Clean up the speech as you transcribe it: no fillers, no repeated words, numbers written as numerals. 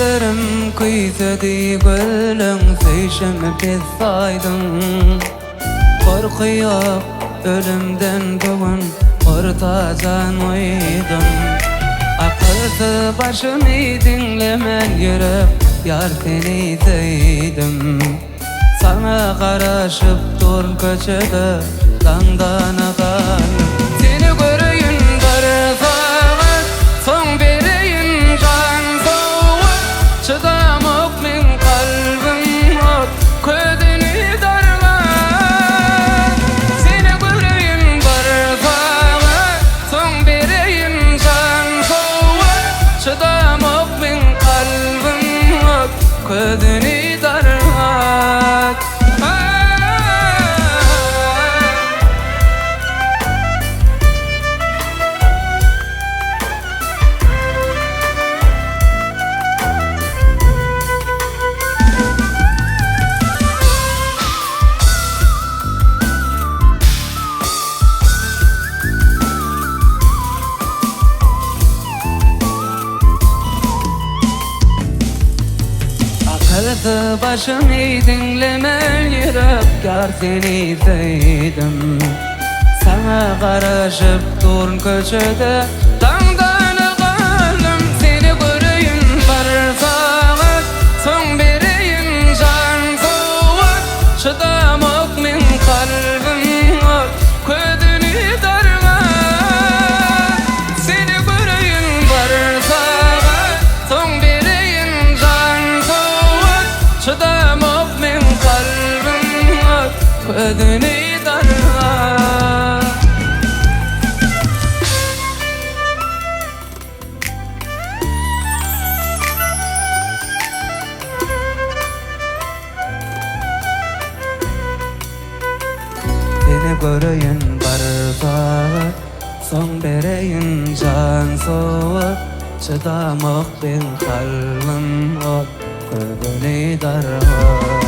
gözlerim kıytedi gülüm feşim pethaydım korkuyor ölümden bugün ortadan uyudum akıllı başımı dinlemen yürüp yar seni deydim sana karışıp dur köşede dağdan akan seni göreyim bir saat son vereyim can soğuk çıdamak min kalbim ot ködünü darlar seni göreyim bir saat son vereyim can soğuk çıdamak min kalbim ot ködünü darlar akıllı başımı dinlemen yürüp yar seni deydim sana karışıp dur köşede dağdan akalım seni göreyim bir saat son vereyim can soğuk çıdamak min kalbim ot ködünü darlar seni göreyim bir saat son vereyim can soğuk çıdamak min kalbim ot ködünü darlar seni göreyim bir saat son vereyim can soğuk çıdamak min kalbim ot ködünü darlar